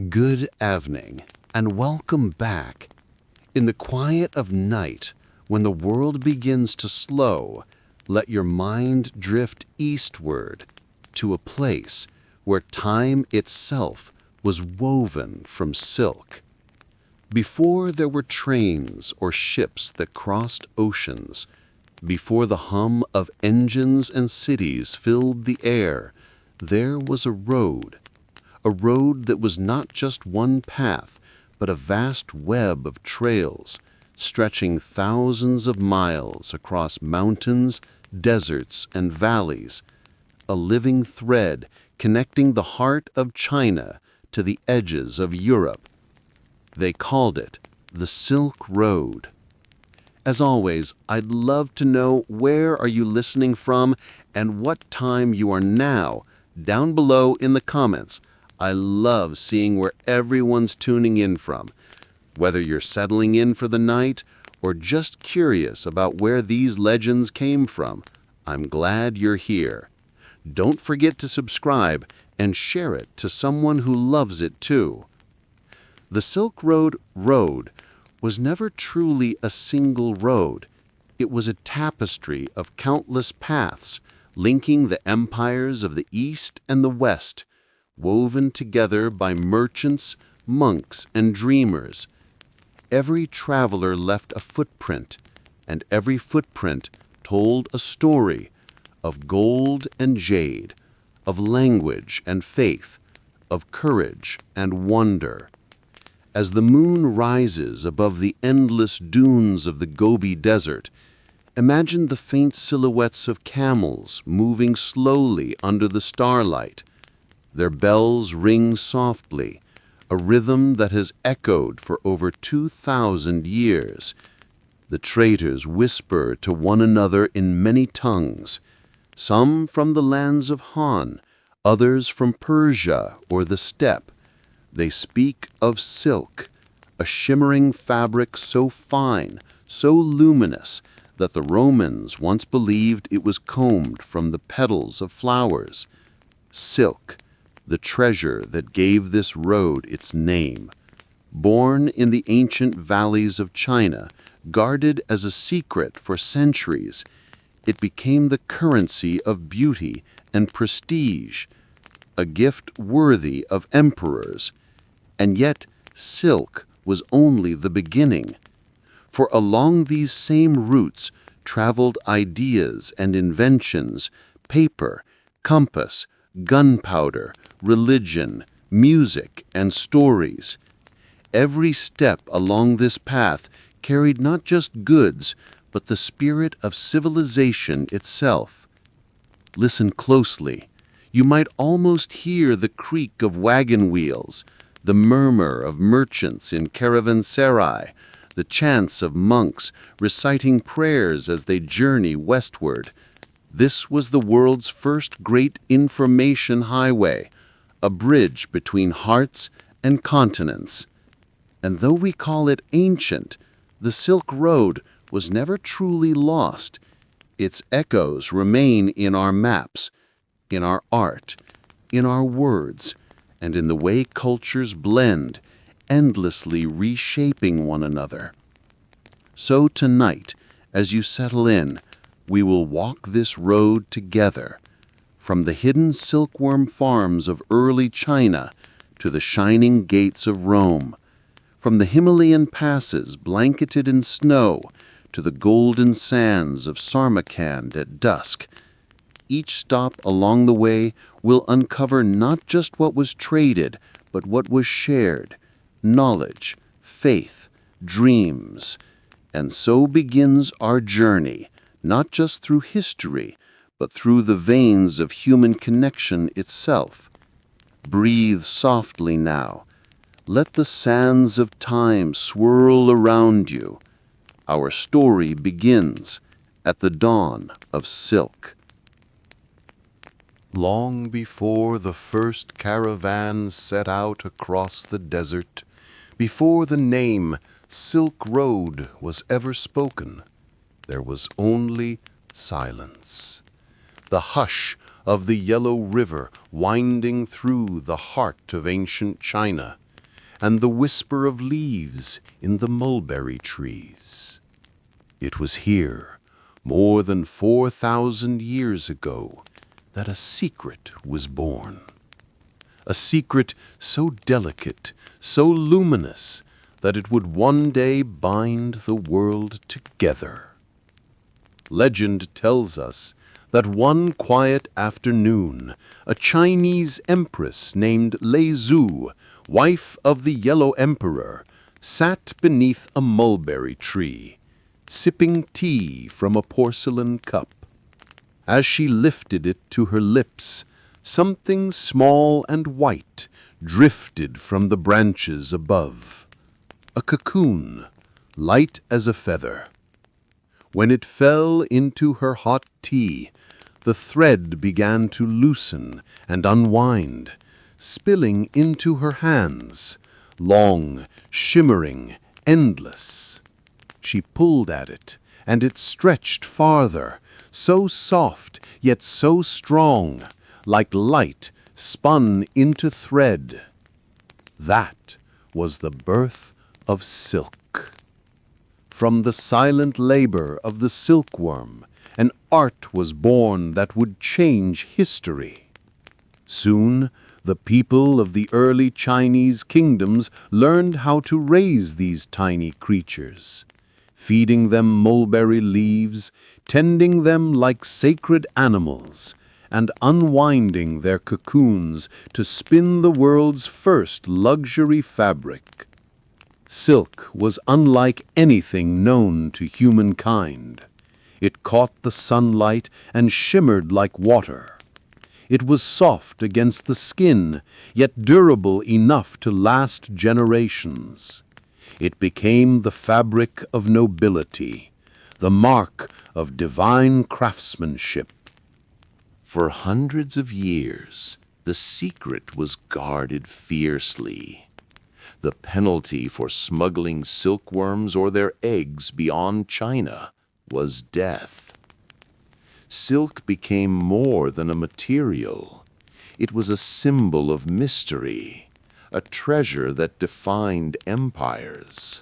Good evening, and welcome back. In the quiet of night, when the world begins to slow, let your mind drift eastward to a place where time itself was woven from silk. Before there were trains or ships that crossed oceans, before the hum of engines and cities filled the air, there was a road that was not just one path, but a vast web of trails, stretching thousands of miles across mountains, deserts, and valleys, a living thread connecting the heart of China to the edges of Europe. They called it the Silk Road. As always, I'd love to know where are you listening from and what time you are now, down below in the comments. I love seeing where everyone's tuning in from. Whether you're settling in for the night or just curious about where these legends came from, I'm glad you're here. Don't forget to subscribe and share it to someone who loves it too. The Silk Road was never truly a single road. It was a tapestry of countless paths linking the empires of the East and the West, woven together by merchants, monks, and dreamers. Every traveler left a footprint, and every footprint told a story of gold and jade, of language and faith, of courage and wonder. As the moon rises above the endless dunes of the Gobi Desert, imagine the faint silhouettes of camels moving slowly under the starlight. Their bells ring softly, a rhythm that has echoed for over 2,000 years. The traders whisper to one another in many tongues, some from the lands of Han, others from Persia or the steppe. They speak of silk, a shimmering fabric so fine, so luminous, that the Romans once believed it was combed from the petals of flowers. Silk, the treasure that gave this road its name. Born in the ancient valleys of China, guarded as a secret for centuries, it became the currency of beauty and prestige, a gift worthy of emperors. And yet, silk was only the beginning. For along these same routes traveled ideas and inventions, paper, compass, gunpowder, religion, music, and stories. Every step along this path carried not just goods, but the spirit of civilization itself. Listen closely. You might almost hear the creak of wagon wheels, the murmur of merchants in caravanserai, the chants of monks reciting prayers as they journey westward. This was the world's first great information highway, a bridge between hearts and continents. And though we call it ancient, the Silk Road was never truly lost. Its echoes remain in our maps, in our art, in our words, and in the way cultures blend, endlessly reshaping one another. So tonight, as you settle in, we will walk this road together, from the hidden silkworm farms of early China to the shining gates of Rome, from the Himalayan passes blanketed in snow to the golden sands of Samarkand at dusk. Each stop along the way will uncover not just what was traded, but what was shared, knowledge, faith, dreams. And so begins our journey, not just through history, but through the veins of human connection itself. Breathe softly now. Let the sands of time swirl around you. Our story begins at the dawn of silk. Long before the first caravans set out across the desert, before the name Silk Road was ever spoken, there was only silence. The hush of the Yellow River winding through the heart of ancient China, and the whisper of leaves in the mulberry trees. It was here, more than 4,000 years ago, that a secret was born. A secret so delicate, so luminous, that it would one day bind the world together. Legend tells us that one quiet afternoon, a Chinese empress named Lei Zhu, wife of the Yellow Emperor, sat beneath a mulberry tree, sipping tea from a porcelain cup. As she lifted it to her lips, something small and white drifted from the branches above. A cocoon, light as a feather. When it fell into her hot tea, the thread began to loosen and unwind, spilling into her hands, long, shimmering, endless. She pulled at it, and it stretched farther, so soft yet so strong, like light spun into thread. That was the birth of silk. From the silent labor of the silkworm, an art was born that would change history. Soon, the people of the early Chinese kingdoms learned how to raise these tiny creatures, feeding them mulberry leaves, tending them like sacred animals, and unwinding their cocoons to spin the world's first luxury fabric. Silk was unlike anything known to humankind. It caught the sunlight and shimmered like water. It was soft against the skin, yet durable enough to last generations. It became the fabric of nobility, the mark of divine craftsmanship. For hundreds of years, the secret was guarded fiercely. The penalty for smuggling silkworms or their eggs beyond China was death. Silk became more than a material. It was a symbol of mystery, a treasure that defined empires.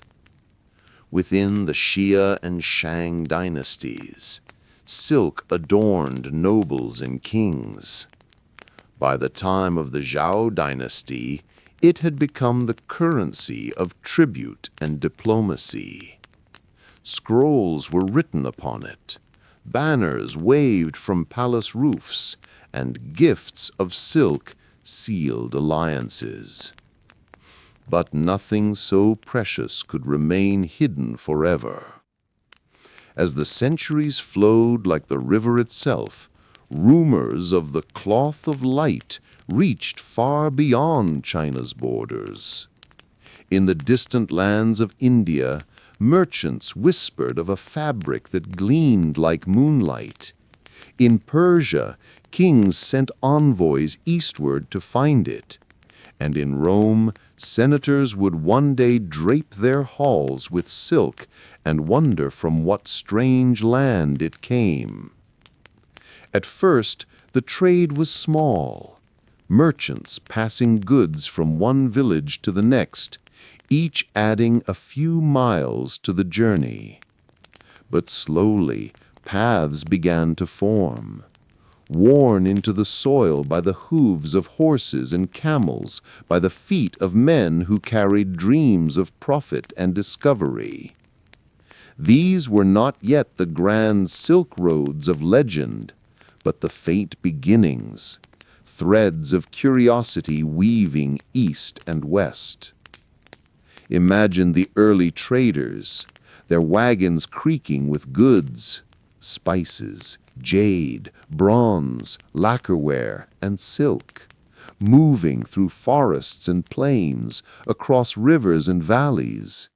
Within the Xia and Shang dynasties, silk adorned nobles and kings. By the time of the Zhao dynasty, it had become the currency of tribute and diplomacy. Scrolls were written upon it, banners waved from palace roofs, and gifts of silk sealed alliances. But nothing so precious could remain hidden forever. As the centuries flowed like the river itself, rumors of the cloth of light reached far beyond China's borders. In the distant lands of India, merchants whispered of a fabric that gleamed like moonlight. In Persia, kings sent envoys eastward to find it. And in Rome, senators would one day drape their halls with silk and wonder from what strange land it came. At first, the trade was small, merchants passing goods from one village to the next, each adding a few miles to the journey. But slowly, paths began to form, worn into the soil by the hooves of horses and camels, by the feet of men who carried dreams of profit and discovery. These were not yet the grand silk roads of legend, but the faint beginnings, threads of curiosity weaving east and west. Imagine the early traders, their wagons creaking with goods, spices, jade, bronze, lacquerware, and silk, moving through forests and plains, across rivers and valleys.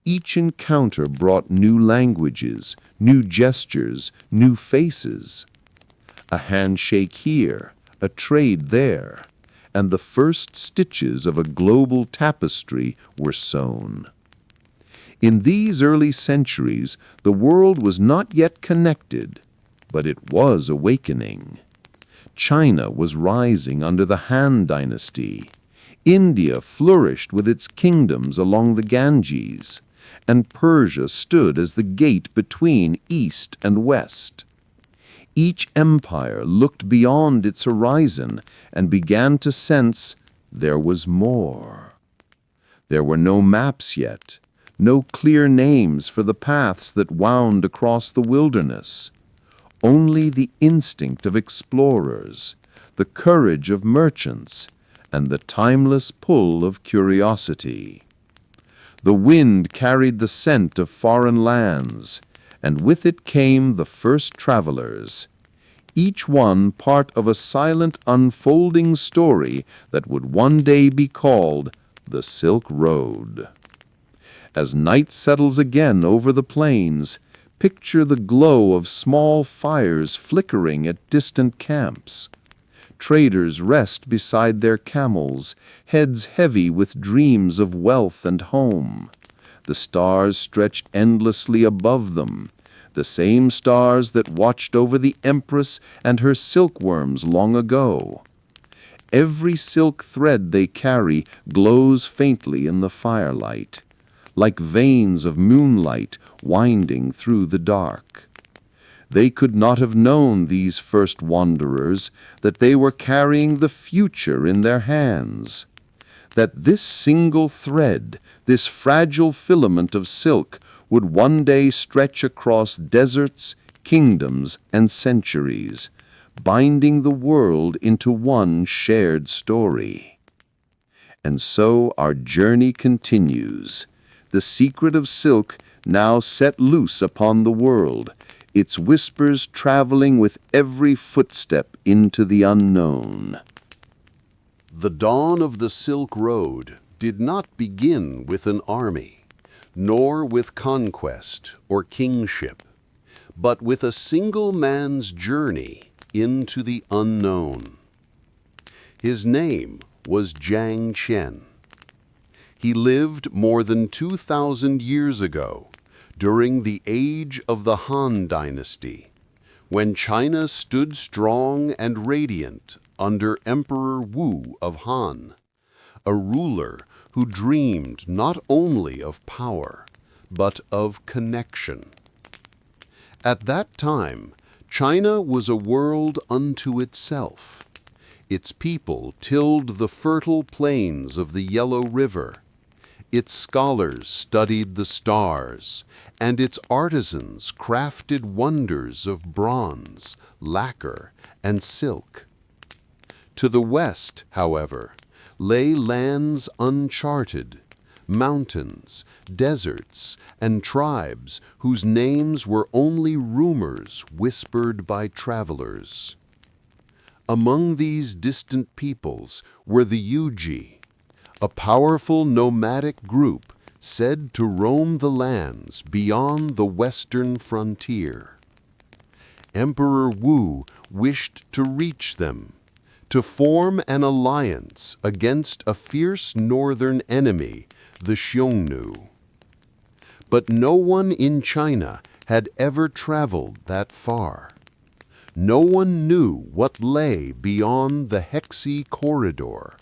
Each encounter brought new languages, new gestures, new faces. A handshake here, a trade there, and the first stitches of a global tapestry were sewn. In these early centuries, the world was not yet connected, but it was awakening. China was rising under the Han Dynasty. India flourished with its kingdoms along the Ganges, and Persia stood as the gate between East and West. Each empire looked beyond its horizon and began to sense there was more. There were no maps yet, no clear names for the paths that wound across the wilderness. Only the instinct of explorers, the courage of merchants, and the timeless pull of curiosity. The wind carried the scent of foreign lands, and with it came the first travelers, each one part of a silent unfolding story that would one day be called the Silk Road. As night settles again over the plains, picture the glow of small fires flickering at distant camps. Traders rest beside their camels, heads heavy with dreams of wealth and home. The stars stretch endlessly above them, the same stars that watched over the Empress and her silkworms long ago. Every silk thread they carry glows faintly in the firelight, like veins of moonlight winding through the dark. They could not have known, these first wanderers, that they were carrying the future in their hands, that this single thread, this fragile filament of silk, would one day stretch across deserts, kingdoms, and centuries, binding the world into one shared story. And so our journey continues, the secret of silk now set loose upon the world, its whispers traveling with every footstep into the unknown. The dawn of the Silk Road did not begin with an army, nor with conquest or kingship, but with a single man's journey into the unknown. His name was Jiang Qian. He lived more than 2,000 years ago, during the age of the Han Dynasty, when China stood strong and radiant under Emperor Wu of Han, a ruler who dreamed not only of power, but of connection. At that time, China was a world unto itself. Its people tilled the fertile plains of the Yellow River. Its scholars studied the stars, and its artisans crafted wonders of bronze, lacquer, and silk. To the west, however, lay lands uncharted, mountains, deserts, and tribes whose names were only rumors whispered by travelers. Among these distant peoples were the Yuji, a powerful nomadic group said to roam the lands beyond the western frontier. Emperor Wu wished to reach them, to form an alliance against a fierce northern enemy, the Xiongnu. But no one in China had ever traveled that far. No one knew what lay beyond the Hexi corridor,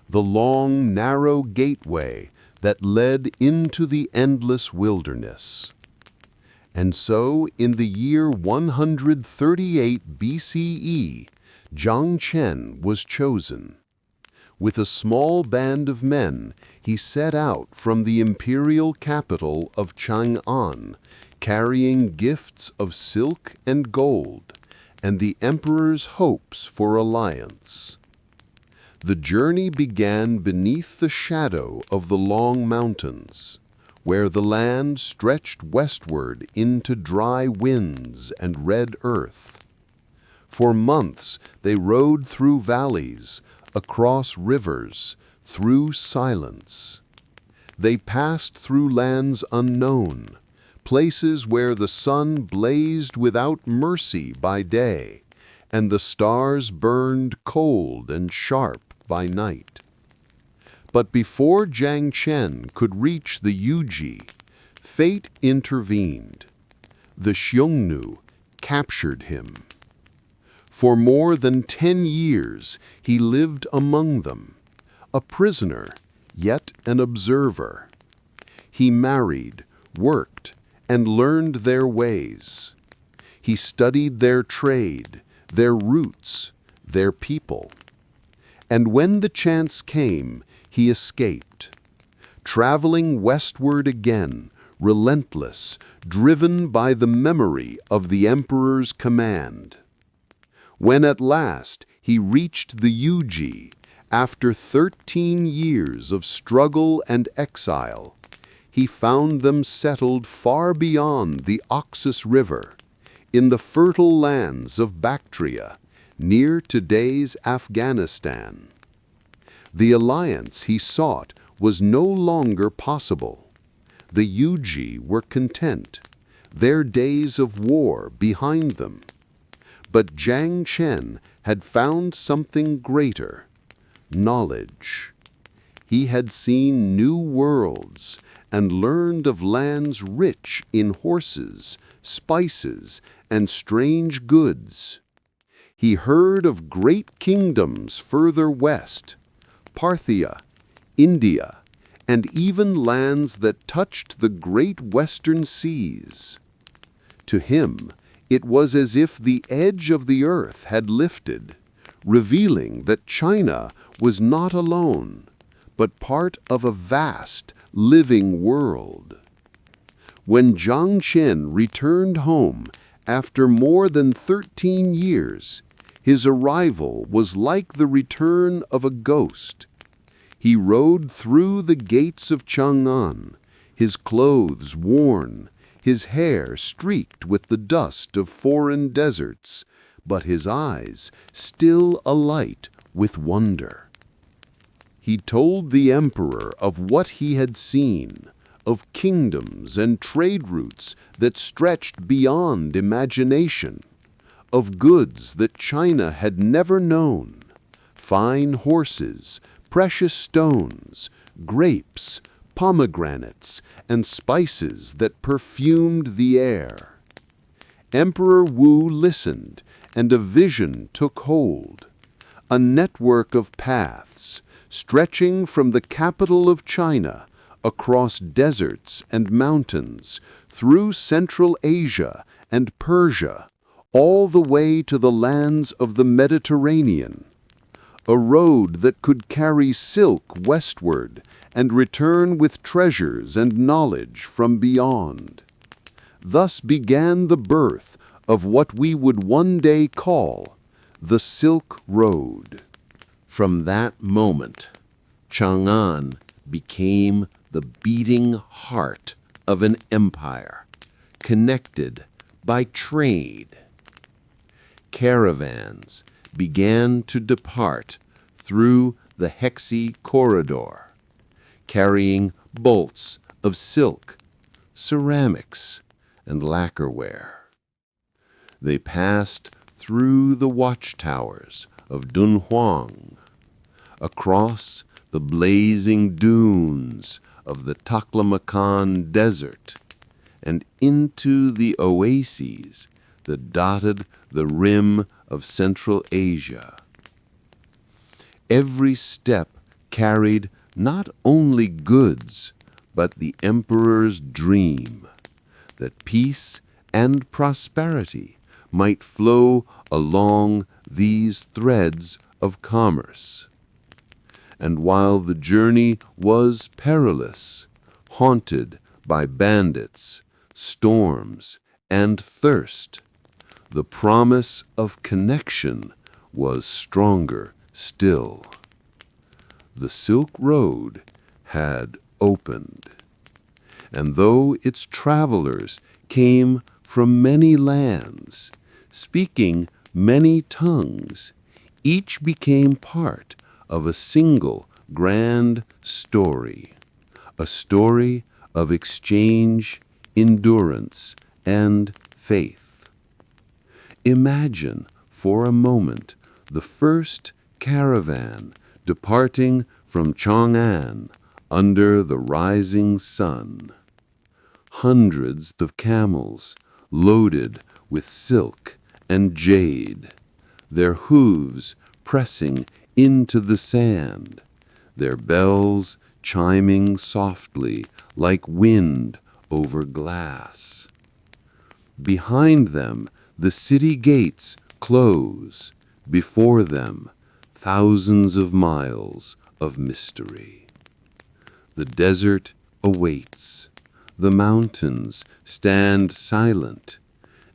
the long, narrow gateway that led into the endless wilderness. And so, in the year 138 BCE, Jiang Qian was chosen. With a small band of men, he set out from the imperial capital of Chang'an, carrying gifts of silk and gold, and the emperor's hopes for alliance. The journey began beneath the shadow of the long mountains, where the land stretched westward into dry winds and red earth. For months they rode through valleys, across rivers, through silence. They passed through lands unknown, places where the sun blazed without mercy by day, and the stars burned cold and sharp by night. But before Jiang Qian could reach the Yuji, fate intervened. The Xiongnu captured him. For more than 10 years he lived among them, a prisoner, yet an observer. He married, worked, and learned their ways. He studied their trade, their roots, their people. And when the chance came, he escaped, traveling westward again, relentless, driven by the memory of the emperor's command. When at last he reached the Yuji, after 13 years of struggle and exile, he found them settled far beyond the Oxus River, in the fertile lands of Bactria, near today's Afghanistan. The alliance he sought was no longer possible. The Yuji were content, their days of war behind them. But Jiang Chen had found something greater: knowledge. He had seen new worlds and learned of lands rich in horses, spices, and strange goods. He heard of great kingdoms further west, Parthia, India, and even lands that touched the great western seas. To him, it was as if the edge of the earth had lifted, revealing that China was not alone, but part of a vast, living world. When Jiang Chen returned home after more than 13 years, his arrival was like the return of a ghost. He rode through the gates of Chang'an, his clothes worn, his hair streaked with the dust of foreign deserts, but his eyes still alight with wonder. He told the emperor of what he had seen, of kingdoms and trade routes that stretched beyond imagination, of goods that China had never known, fine horses, precious stones, grapes, pomegranates, and spices that perfumed the air. Emperor Wu listened, and a vision took hold. A network of paths, stretching from the capital of China, across deserts and mountains, through Central Asia and Persia, all the way to the lands of the Mediterranean. A road that could carry silk westward and return with treasures and knowledge from beyond. Thus began the birth of what we would one day call the Silk Road. From that moment, Chang'an became the beating heart of an empire, connected by trade. Caravans began to depart through the Hexi corridor, carrying bolts of silk, ceramics, and lacquerware. They passed through the watchtowers of Dunhuang, across the blazing dunes of the Taklamakan Desert, and into the oases that dotted the rim of Central Asia. Every step carried not only goods, but the emperor's dream, that peace and prosperity might flow along these threads of commerce. And while the journey was perilous, haunted by bandits, storms, and thirst, the promise of connection was stronger still. The Silk Road had opened, and though its travelers came from many lands, speaking many tongues, each became part of a single grand story, a story of exchange, endurance, and faith. Imagine for a moment the first caravan departing from Chang'an under the rising sun. Hundreds of camels loaded with silk and jade, their hooves pressing into the sand, their bells chiming softly like wind over glass. Behind them, the city gates close. Before them, thousands of miles of mystery. The desert awaits. The mountains stand silent.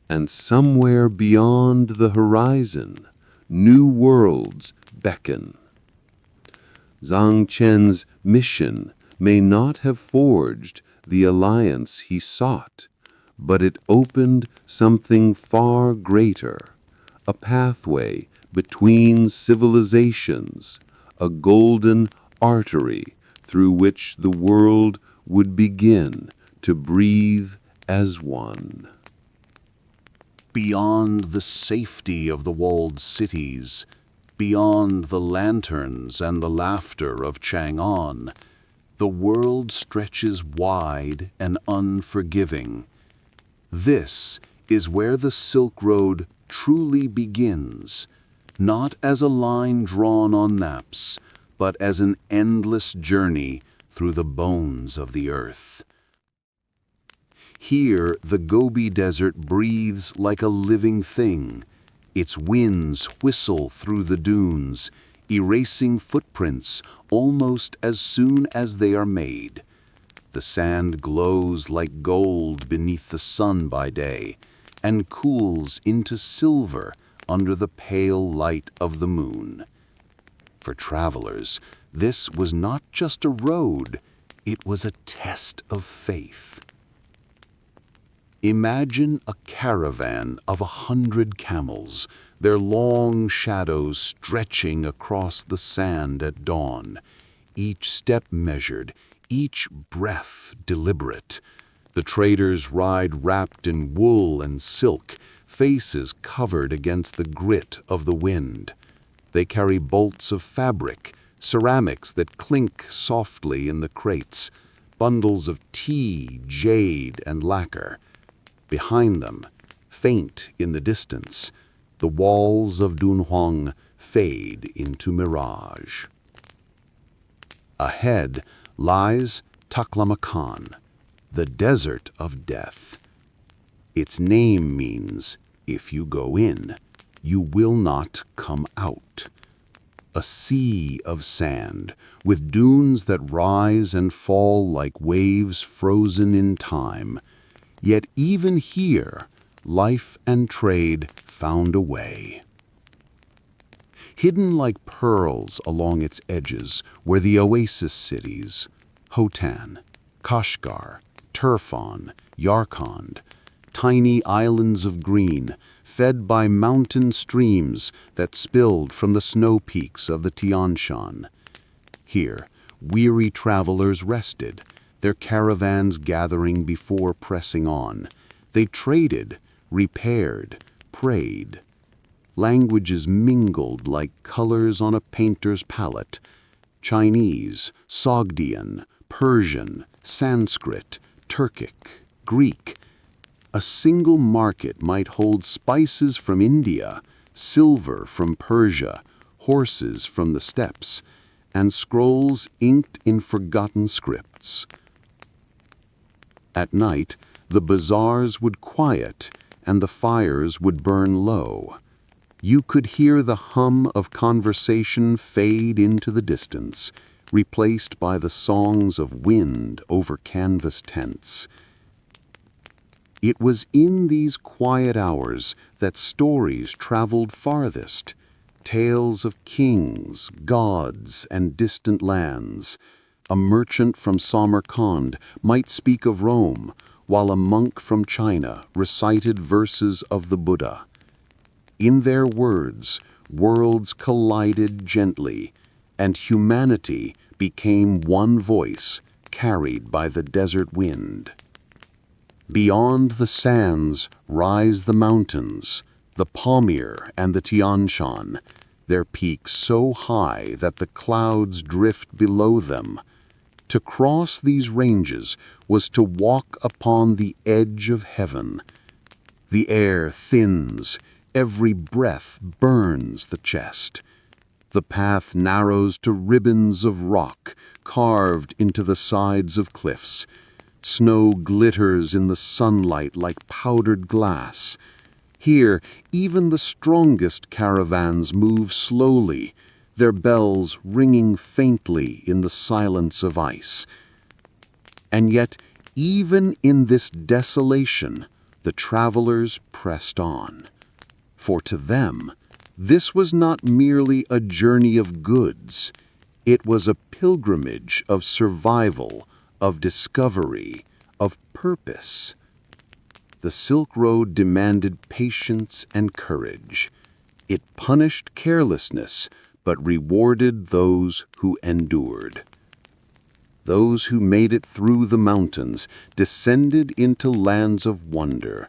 And somewhere beyond the horizon, new worlds beckon. Zhang Chen's mission may not have forged the alliance he sought, but it opened something far greater, a pathway between civilizations, a golden artery through which the world would begin to breathe as one. Beyond the safety of the walled cities, beyond the lanterns and the laughter of Chang'an, the world stretches wide and unforgiving. This is where the Silk Road truly begins, not as a line drawn on maps, but as an endless journey through the bones of the earth. Here, the Gobi Desert breathes like a living thing. Its winds whistle through the dunes, erasing footprints almost as soon as they are made. The sand glows like gold beneath the sun by day, and cools into silver under the pale light of the moon. For travelers, this was not just a road, it was a test of faith. Imagine a caravan of 100 camels, their long shadows stretching across the sand at dawn, each step measured, each breath deliberate. The traders ride wrapped in wool and silk, faces covered against the grit of the wind. They carry bolts of fabric, ceramics that clink softly in the crates, bundles of tea, jade, and lacquer. Behind them, faint in the distance, the walls of Dunhuang fade into mirage. Ahead lies Taklamakan, the desert of death. Its name means, if you go in, you will not come out. A sea of sand, with dunes that rise and fall like waves frozen in time. Yet even here, life and trade found a way. Hidden like pearls along its edges were the oasis cities, Hotan, Kashgar, Turfan, Yarkand, tiny islands of green, fed by mountain streams that spilled from the snow peaks of the Tian Shan. Here, weary travelers rested, their caravans gathering before pressing on. They traded, repaired, prayed. Languages mingled like colors on a painter's palette. Chinese, Sogdian, Persian, Sanskrit, Turkic, Greek. A single market might hold spices from India, silver from Persia, horses from the steppes, and scrolls inked in forgotten scripts. At night, the bazaars would quiet and the fires would burn low. You could hear the hum of conversation fade into the distance, replaced by the songs of wind over canvas tents. It was in these quiet hours that stories traveled farthest, tales of kings, gods, and distant lands. A merchant from Samarkand might speak of Rome, while a monk from China recited verses of the Buddha. In their words, worlds collided gently, and humanity became one voice carried by the desert wind. Beyond the sands rise the mountains, the Pamir and the Tian Shan, their peaks so high that the clouds drift below them. To cross these ranges was to walk upon the edge of heaven. The air thins, every breath burns the chest. The path narrows to ribbons of rock carved into the sides of cliffs. Snow glitters in the sunlight like powdered glass. Here, even the strongest caravans move slowly, their bells ringing faintly in the silence of ice. And yet, even in this desolation, the travelers pressed on. For to them, this was not merely a journey of goods. It was a pilgrimage of survival, of discovery, of purpose. The Silk Road demanded patience and courage. It punished carelessness, but rewarded those who endured. Those who made it through the mountains descended into lands of wonder,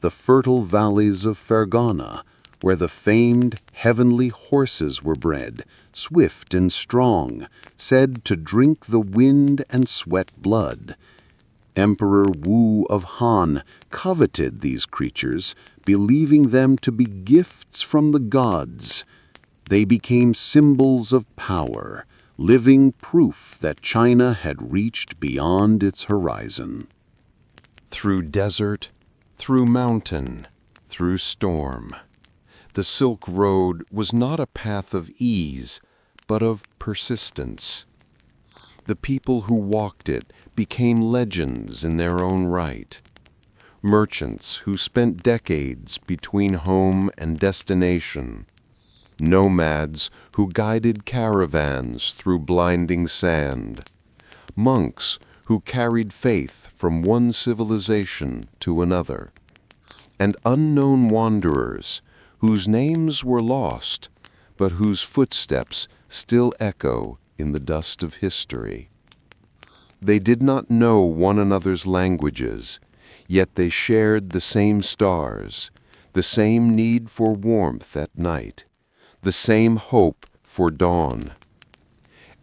the fertile valleys of Fergana, where the famed heavenly horses were bred, swift and strong, said to drink the wind and sweat blood. Emperor Wu of Han coveted these creatures, believing them to be gifts from the gods. They became symbols of power, living proof that China had reached beyond its horizon. Through desert, through mountain, through storm, the Silk Road was not a path of ease, but of persistence. The people who walked it became legends in their own right. Merchants who spent decades between home and destination. Nomads who guided caravans through blinding sand. Monks who carried faith from one civilization to another. And unknown wanderers whose names were lost, but whose footsteps still echo in the dust of history. They did not know one another's languages, yet they shared the same stars, the same need for warmth at night, the same hope for dawn.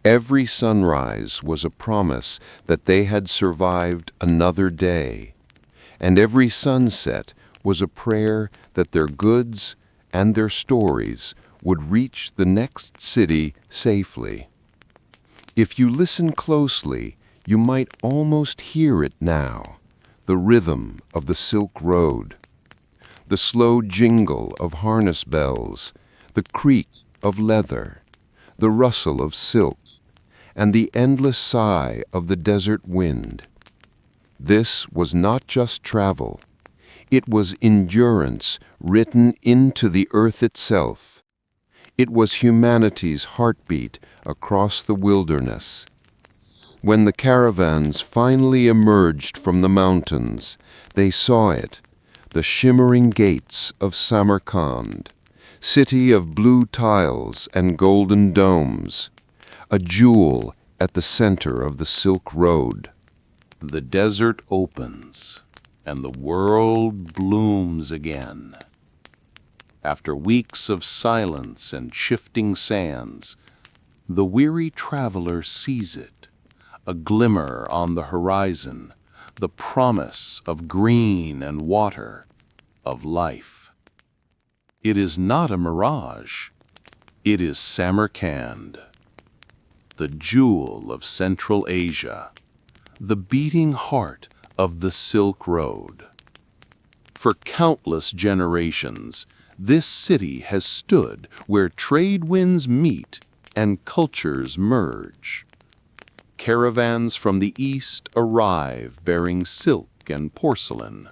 Every sunrise was a promise that they had survived another day, and every sunset was a prayer that their goods and their stories would reach the next city safely. If you listen closely, you might almost hear it now, the rhythm of the Silk Road, the slow jingle of harness bells, the creak of leather, the rustle of silk, and the endless sigh of the desert wind. This was not just travel. It was endurance written into the earth itself. It was humanity's heartbeat across the wilderness. When the caravans finally emerged from the mountains, they saw it, the shimmering gates of Samarkand, city of blue tiles and golden domes, a jewel at the center of the Silk Road. The desert opens, and the world blooms again. After weeks of silence and shifting sands, the weary traveler sees it, a glimmer on the horizon, the promise of green and water, of life. It is not a mirage. It is Samarkand, the jewel of Central Asia, the beating heart of the Silk Road. For countless generations, this city has stood where trade winds meet and cultures merge. Caravans from the east arrive bearing silk and porcelain.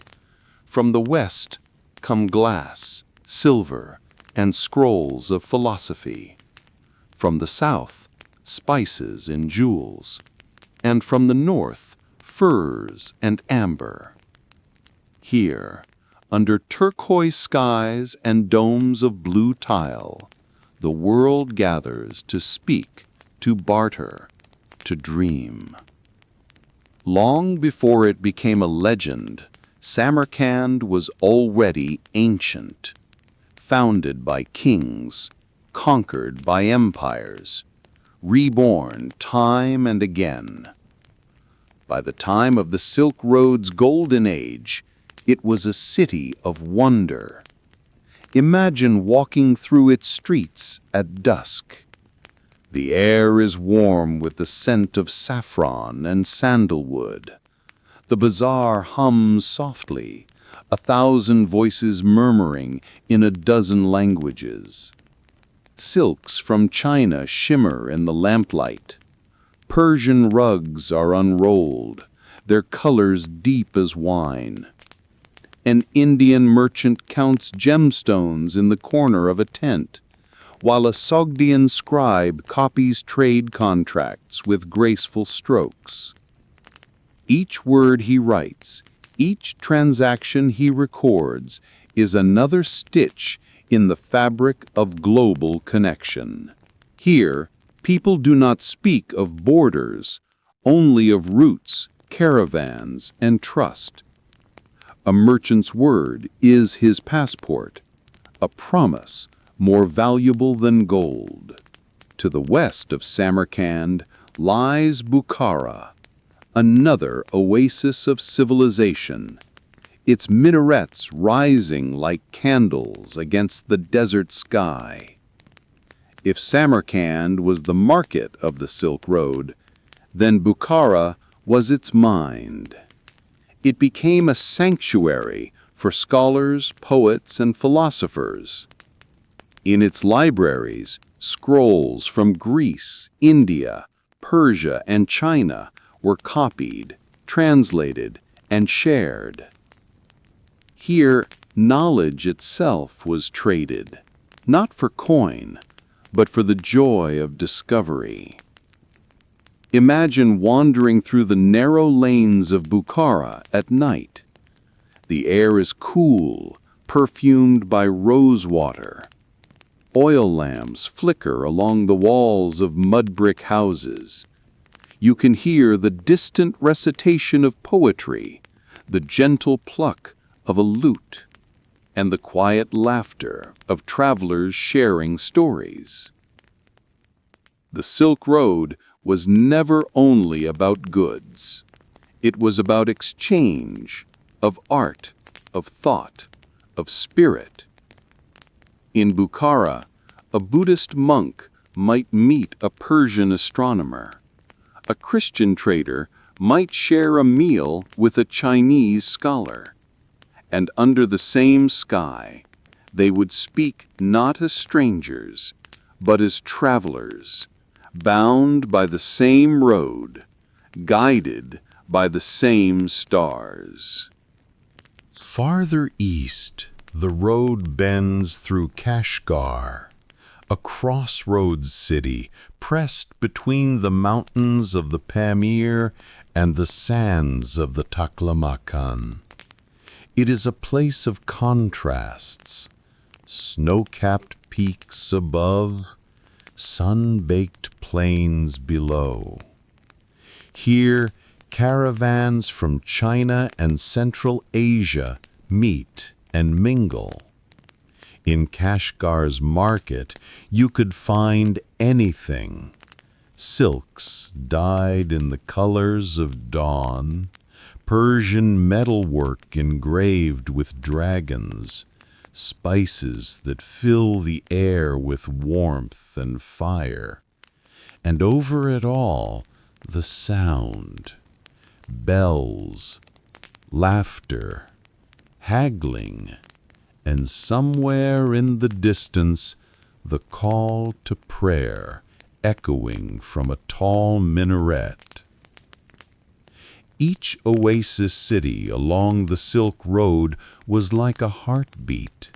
From the west come glass, silver, and scrolls of philosophy. From the south, spices and jewels. And from the north, furs and amber. Here, under turquoise skies and domes of blue tile, the world gathers to speak, to barter, to dream. Long before it became a legend, Samarkand was already ancient, founded by kings, conquered by empires, reborn time and again. By the time of the Silk Road's golden age, it was a city of wonder. Imagine walking through its streets at dusk, The air is warm with the scent of saffron and sandalwood. The bazaar hums softly, 1,000 voices murmuring in 12 languages. Silks from China shimmer in the lamplight. Persian rugs are unrolled, their colors deep as wine. An Indian merchant counts gemstones in the corner of a tent, while a Sogdian scribe copies trade contracts with graceful strokes. Each word he writes, each transaction he records, is another stitch in the fabric of global connection. Here, people do not speak of borders, only of routes, caravans, and trust. A merchant's word is his passport, a promise more valuable than gold. To the west of Samarkand lies Bukhara, another oasis of civilization, its minarets rising like candles against the desert sky. If Samarkand was the market of the Silk Road, then Bukhara was its mind. It became a sanctuary for scholars, poets, and philosophers. In its libraries, scrolls from Greece, India, Persia, and China were copied, translated, and shared. Here, knowledge itself was traded, not for coin, but for the joy of discovery. Imagine wandering through the narrow lanes of Bukhara at night. The air is cool, perfumed by rose water. Oil lamps flicker along the walls of mud-brick houses. You can hear the distant recitation of poetry, the gentle pluck of a lute, and the quiet laughter of travelers sharing stories. The Silk Road was never only about goods. It was about exchange, of art, of thought, of spirit. In Bukhara, a Buddhist monk might meet a Persian astronomer. A Christian trader might share a meal with a Chinese scholar. And under the same sky, they would speak not as strangers, but as travelers, bound by the same road, guided by the same stars. Farther east, the road bends through Kashgar, a crossroads city pressed between the mountains of the Pamir and the sands of the Taklamakan. It is a place of contrasts, snow-capped peaks above, sun-baked plains below. Here, caravans from China and Central Asia meet and mingle. In Kashgar's market, you could find anything. Silks dyed in the colors of dawn, Persian metalwork engraved with dragons, spices that fill the air with warmth and fire, and over it all, the sound, bells, laughter, haggling, and somewhere in the distance, the call to prayer echoing from a tall minaret. Each oasis city along the Silk Road was like a heartbeat,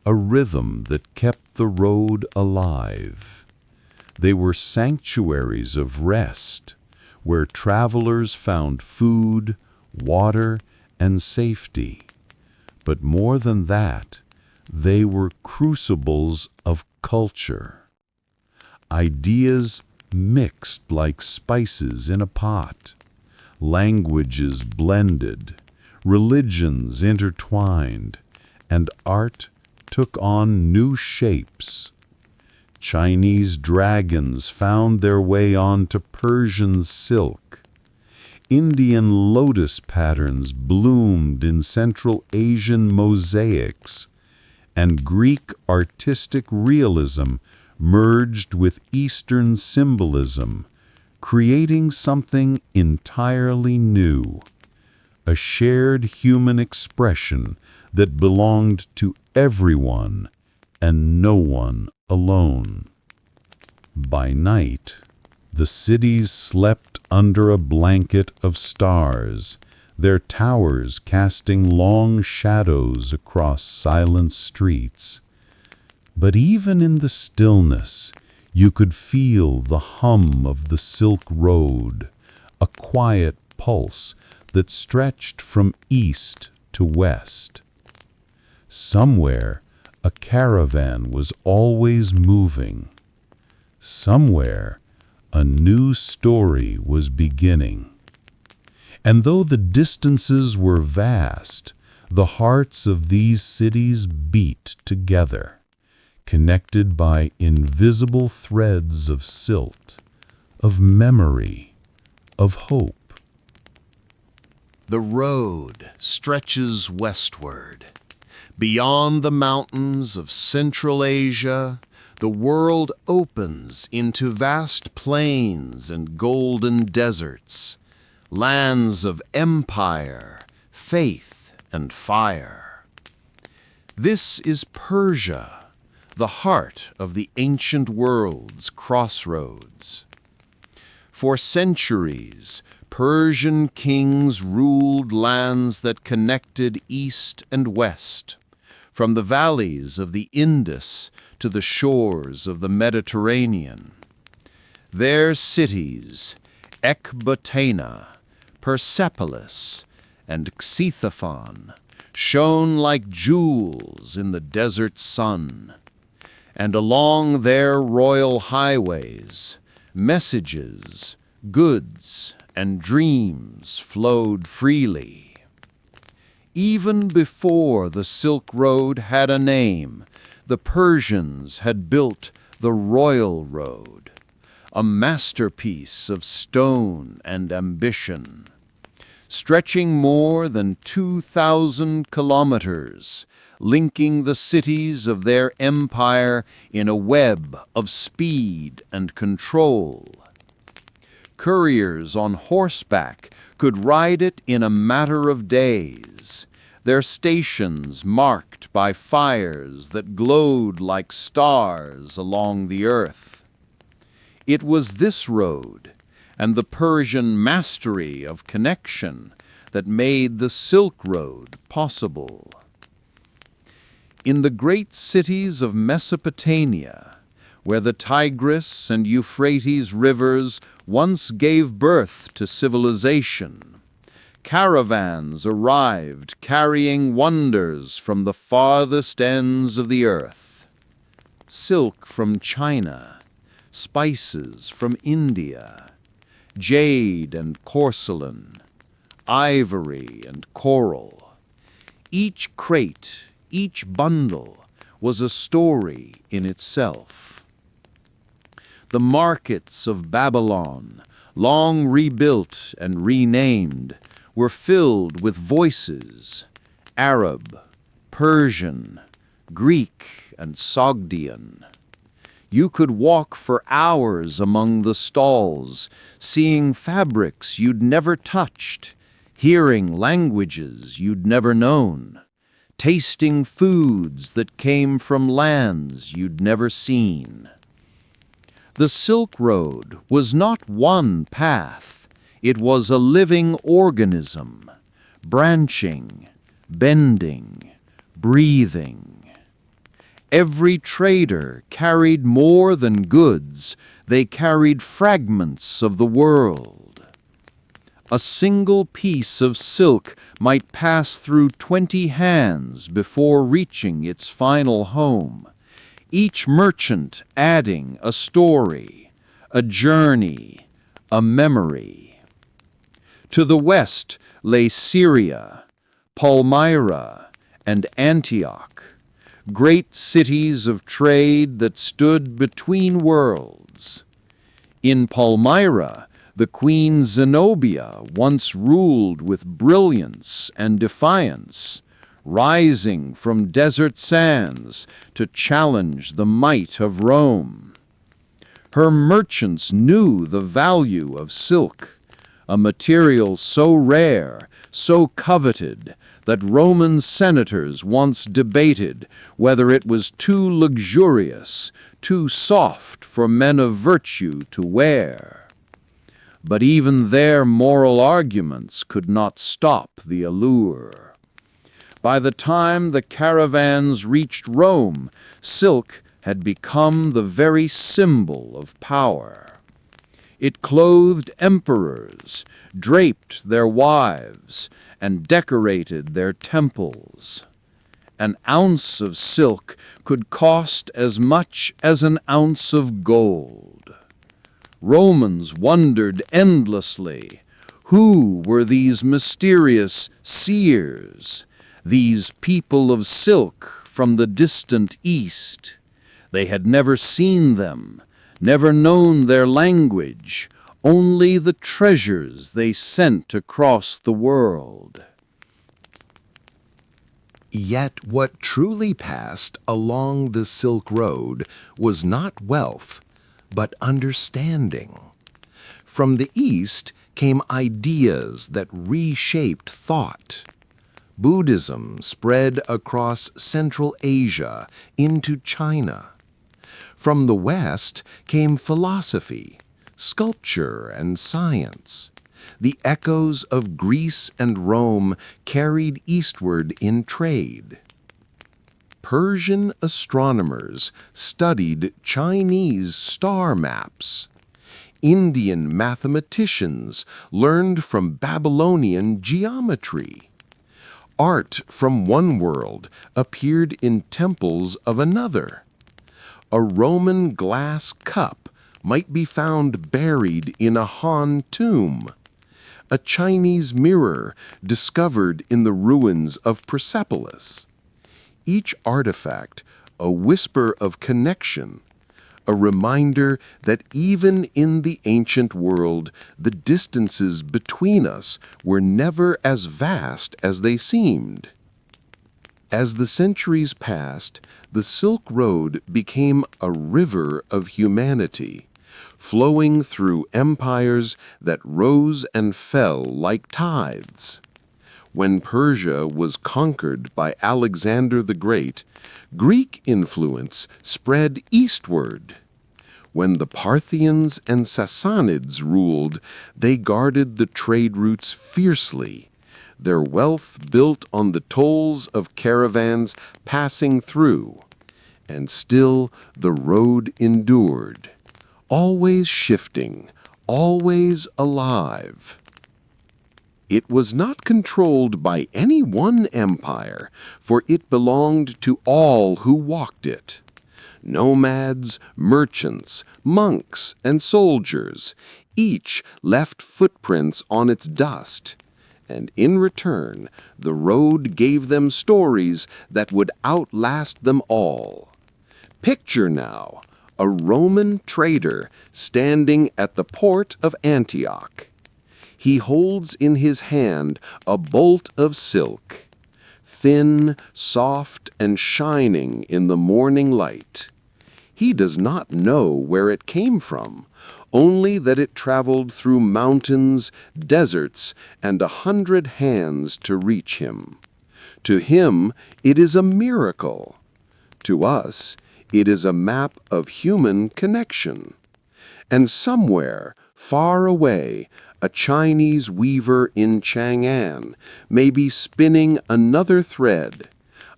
a rhythm that kept the road alive. They were sanctuaries of rest, where travelers found food, water, and safety. But more than that, they were crucibles of culture. Ideas mixed like spices in a pot, languages blended, religions intertwined, and art took on new shapes. Chinese dragons found their way onto Persian silk. Indian lotus patterns bloomed in Central Asian mosaics, and Greek artistic realism merged with Eastern symbolism, creating something entirely new, a shared human expression that belonged to everyone and no one alone. By night, the cities slept under a blanket of stars, their towers casting long shadows across silent streets. But even in the stillness, you could feel the hum of the Silk Road, a quiet pulse that stretched from east to west. Somewhere, a caravan was always moving. Somewhere, a new story was beginning. And though the distances were vast, the hearts of these cities beat together, connected by invisible threads of silt, of memory, of hope. The road stretches westward. Beyond the mountains of Central Asia, the world opens into vast plains and golden deserts, lands of empire, faith, and fire. This is Persia, the heart of the ancient world's crossroads. For centuries, Persian kings ruled lands that connected east and west, from the valleys of the Indus to the shores of the Mediterranean. Their cities, Ecbatana, Persepolis, and Ctesiphon, shone like jewels in the desert sun. And along their royal highways, messages, goods, and dreams flowed freely. Even before the Silk Road had a name, the Persians had built the Royal Road, a masterpiece of stone and ambition. Stretching more than 2,000 kilometers, linking the cities of their empire in a web of speed and control. Couriers on horseback could ride it in a matter of days, their stations marked by fires that glowed like stars along the earth. It was this road, and the Persian mastery of connection, that made the Silk Road possible. In the great cities of Mesopotamia, where the Tigris and Euphrates rivers once gave birth to civilization, caravans arrived carrying wonders from the farthest ends of the earth. Silk from China, spices from India, jade and porcelain, ivory and coral. Each crate, each bundle was a story in itself. The markets of Babylon, long rebuilt and renamed, were filled with voices, Arab, Persian, Greek, and Sogdian. You could walk for hours among the stalls, seeing fabrics you'd never touched, hearing languages you'd never known, tasting foods that came from lands you'd never seen. The Silk Road was not one path, it was a living organism, branching, bending, breathing. Every trader carried more than goods, they carried fragments of the world. A single piece of silk might pass through 20 hands before reaching its final home, each merchant adding a story, a journey, a memory. To the west lay Syria, Palmyra, and Antioch, great cities of trade that stood between worlds. In Palmyra, the Queen Zenobia once ruled with brilliance and defiance, rising from desert sands to challenge the might of Rome. Her merchants knew the value of silk, a material so rare, so coveted, that Roman senators once debated whether it was too luxurious, too soft for men of virtue to wear. But even their moral arguments could not stop the allure. By the time the caravans reached Rome, silk had become the very symbol of power. It clothed emperors, draped their wives, and decorated their temples. An ounce of silk could cost as much as an ounce of gold. Romans wondered endlessly, who were these mysterious seers, these people of silk from the distant East? They had never seen them, never known their language, only the treasures they sent across the world. Yet what truly passed along the Silk Road was not wealth, but understanding. From the East came ideas that reshaped thought. Buddhism spread across Central Asia into China. From the West came philosophy, sculpture, and science. The echoes of Greece and Rome carried eastward in trade. Persian astronomers studied Chinese star maps. Indian mathematicians learned from Babylonian geometry. Art from one world appeared in temples of another. A Roman glass cup might be found buried in a Han tomb. A Chinese mirror discovered in the ruins of Persepolis. Each artifact a whisper of connection, a reminder that even in the ancient world, the distances between us were never as vast as they seemed. As the centuries passed, the Silk Road became a river of humanity, flowing through empires that rose and fell like tides. When Persia was conquered by Alexander the Great, Greek influence spread eastward. When the Parthians and Sassanids ruled, they guarded the trade routes fiercely, their wealth built on the tolls of caravans passing through. And still the road endured, always shifting, always alive. It was not controlled by any one empire, for it belonged to all who walked it. Nomads, merchants, monks, and soldiers, each left footprints on its dust. And in return, the road gave them stories that would outlast them all. Picture now a Roman trader standing at the port of Antioch. He holds in his hand a bolt of silk, thin, soft, and shining in the morning light. He does not know where it came from, only that it traveled through mountains, deserts, and 100 hands to reach him. To him, it is a miracle. To us, it is a map of human connection. And somewhere, far away, a Chinese weaver in Chang'an may be spinning another thread,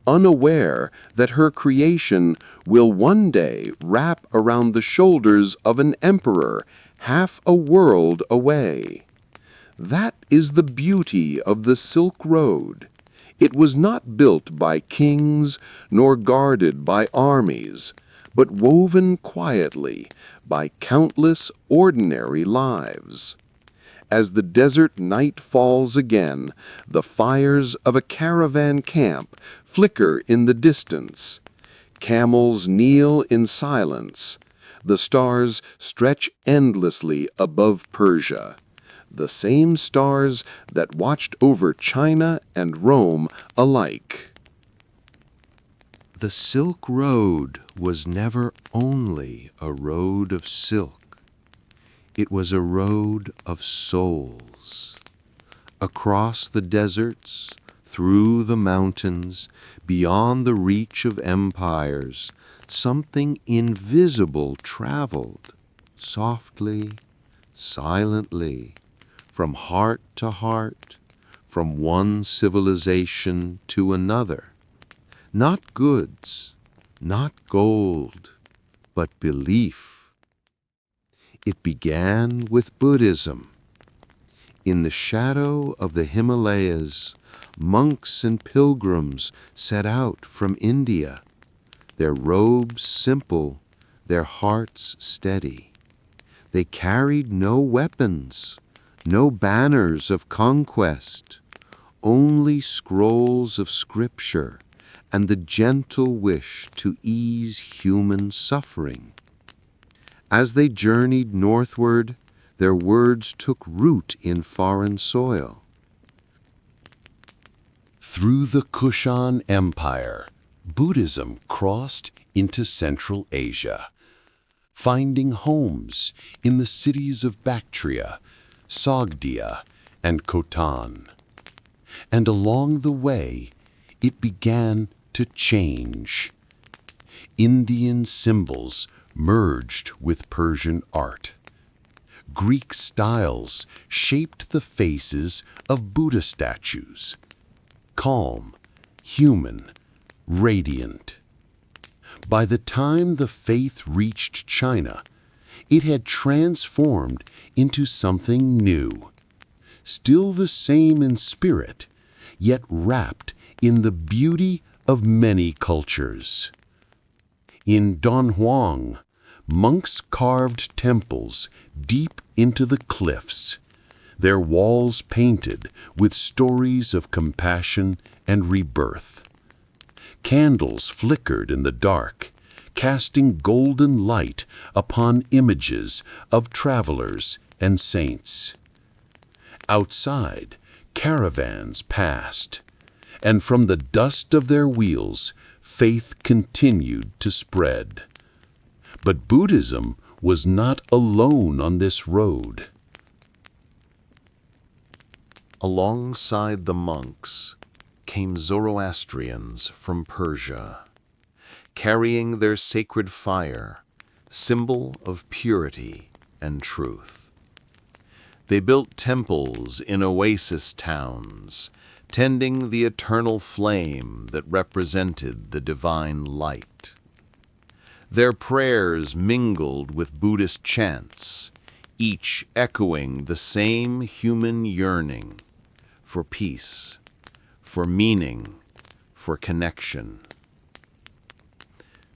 unaware that her creation will one day wrap around the shoulders of an emperor half a world away. That is the beauty of the Silk Road. It was not built by kings nor guarded by armies, but woven quietly by countless ordinary lives. As the desert night falls again, the fires of a caravan camp flicker in the distance. Camels kneel in silence. The stars stretch endlessly above Persia, the same stars that watched over China and Rome alike. The Silk Road was never only a road of silk. It was a road of souls. Across the deserts, through the mountains, beyond the reach of empires, something invisible traveled, softly, silently, from heart to heart, from one civilization to another. Not goods, not gold, but belief. It began with Buddhism. In the shadow of the Himalayas, monks and pilgrims set out from India, their robes simple, their hearts steady. They carried no weapons, no banners of conquest, only scrolls of scripture and the gentle wish to ease human suffering. As they journeyed northward, their words took root in foreign soil. Through the Kushan Empire, Buddhism crossed into Central Asia, finding homes in the cities of Bactria, Sogdia, and Khotan. And along the way, it began to change. Indian symbols merged with Persian art. Greek styles shaped the faces of Buddha statues, calm, human, radiant. By the time the faith reached China, it had transformed into something new, still the same in spirit, yet wrapped in the beauty of many cultures. In Don Huang, monks carved temples deep into the cliffs, their walls painted with stories of compassion and rebirth. Candles flickered in the dark, casting golden light upon images of travelers and saints. Outside, caravans passed, and from the dust of their wheels, faith continued to spread. But Buddhism was not alone on this road. Alongside the monks came Zoroastrians from Persia, carrying their sacred fire, symbol of purity and truth. They built temples in oasis towns, tending the eternal flame that represented the divine light. Their prayers mingled with Buddhist chants, each echoing the same human yearning for peace, for meaning, for connection.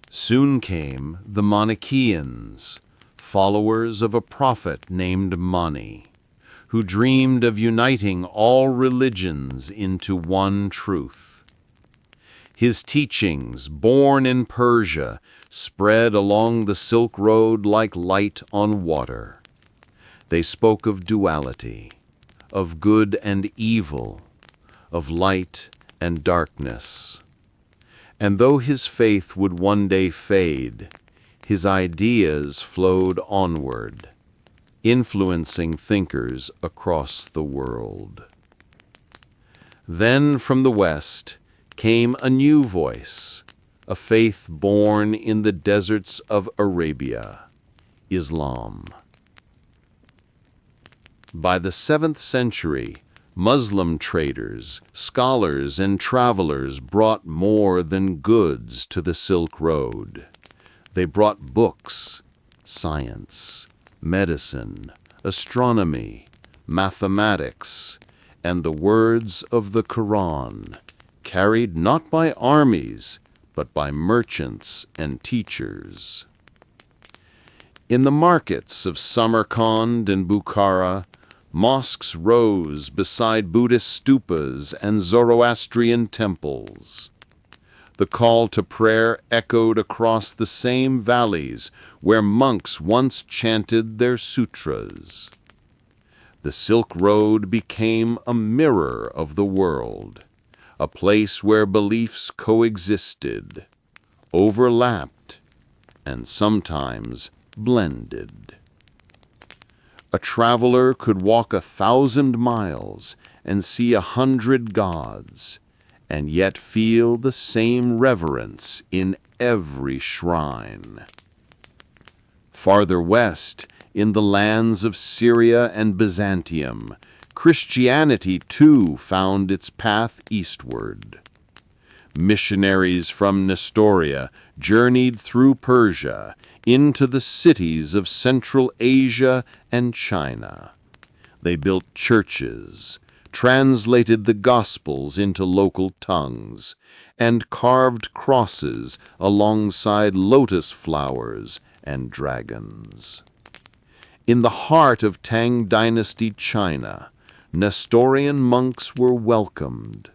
Soon came the Manichaeans, followers of a prophet named Mani, who dreamed of uniting all religions into one truth. His teachings, born in Persia, spread along the Silk Road like light on water. They spoke of duality, of good and evil, of light and darkness. And though his faith would one day fade, his ideas flowed onward, influencing thinkers across the world. Then from the West came a new voice, a faith born in the deserts of Arabia, Islam. By the 7th century, Muslim traders, scholars, and travelers brought more than goods to the Silk Road. They brought books, science, medicine, astronomy, mathematics, and the words of the Quran, carried not by armies, but by merchants and teachers. In the markets of Samarkand and Bukhara, mosques rose beside Buddhist stupas and Zoroastrian temples. The call to prayer echoed across the same valleys where monks once chanted their sutras. The Silk Road became a mirror of the world, a place where beliefs coexisted, overlapped, and sometimes blended. A traveler could walk 1,000 miles and see 100 gods, and yet feel the same reverence in every shrine. Farther west, in the lands of Syria and Byzantium, Christianity too found its path eastward. Missionaries from Nestoria journeyed through Persia into the cities of Central Asia and China. They built churches, translated the Gospels into local tongues, and carved crosses alongside lotus flowers and dragons. In the heart of Tang Dynasty China, Nestorian monks were welcomed.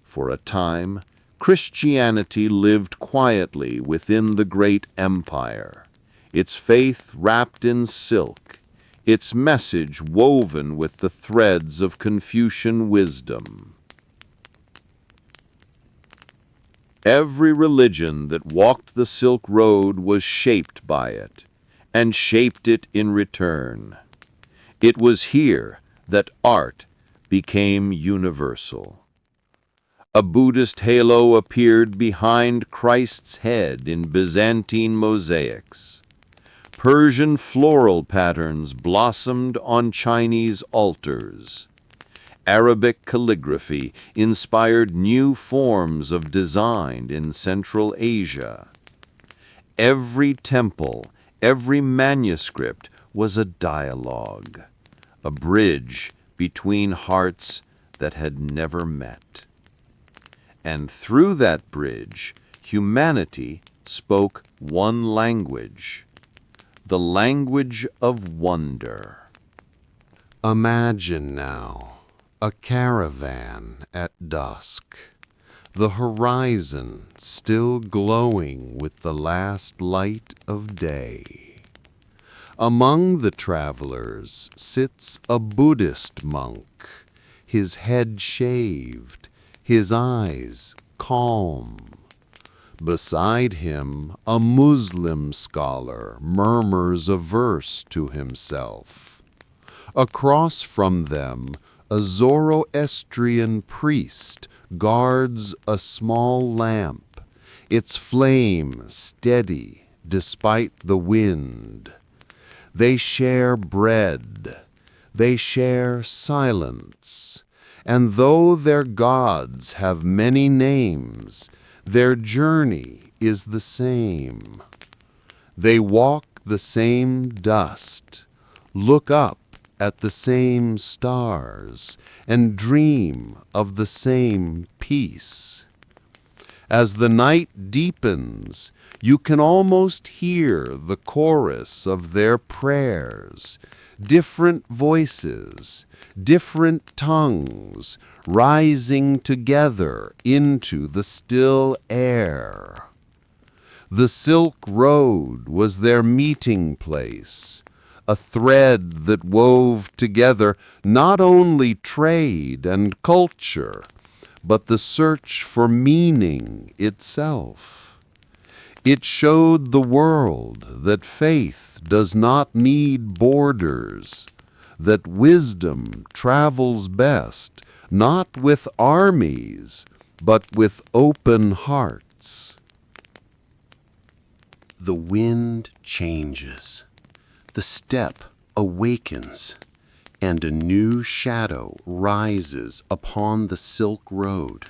For a time, Christianity lived quietly within the great empire, its faith wrapped in silk, its message woven with the threads of Confucian wisdom. Every religion that walked the Silk Road was shaped by it, and shaped it in return. It was here that art became universal. A Buddhist halo appeared behind Christ's head in Byzantine mosaics. Persian floral patterns blossomed on Chinese altars. Arabic calligraphy inspired new forms of design in Central Asia. Every temple, every manuscript was a dialogue, a bridge between hearts that had never met. And through that bridge, humanity spoke one language, the language of wonder. Imagine now a caravan at dusk, the horizon still glowing with the last light of day. Among the travelers sits a Buddhist monk, his head shaved, his eyes calm. Beside him, a Muslim scholar murmurs a verse to himself. Across from them, a Zoroastrian priest guards a small lamp, its flame steady despite the wind. They share bread, they share silence, and though their gods have many names, their journey is the same. They walk the same dust, look up at the same stars, and dream of the same peace. As the night deepens, you can almost hear the chorus of their prayers, different voices, different tongues, rising together into the still air. The Silk Road was their meeting place, a thread that wove together not only trade and culture, but the search for meaning itself. It showed the world that faith does not need borders, that wisdom travels best not with armies, but with open hearts. The wind changes, the steppe awakens, and a new shadow rises upon the Silk Road,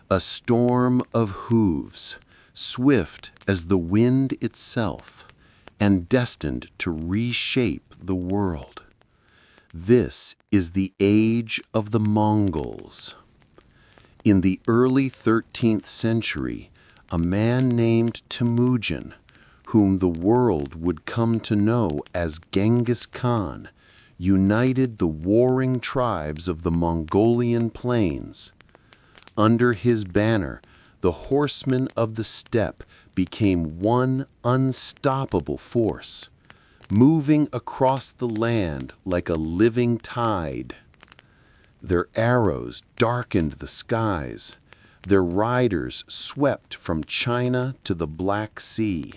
a storm of hooves, swift as the wind itself, and destined to reshape the world. This is the age of the Mongols. In the early 13th century, a man named Temujin, whom the world would come to know as Genghis Khan, united the warring tribes of the Mongolian plains. Under his banner, the horsemen of the steppe became one unstoppable force, moving across the land like a living tide. Their arrows darkened the skies, Their riders swept from China to the Black Sea.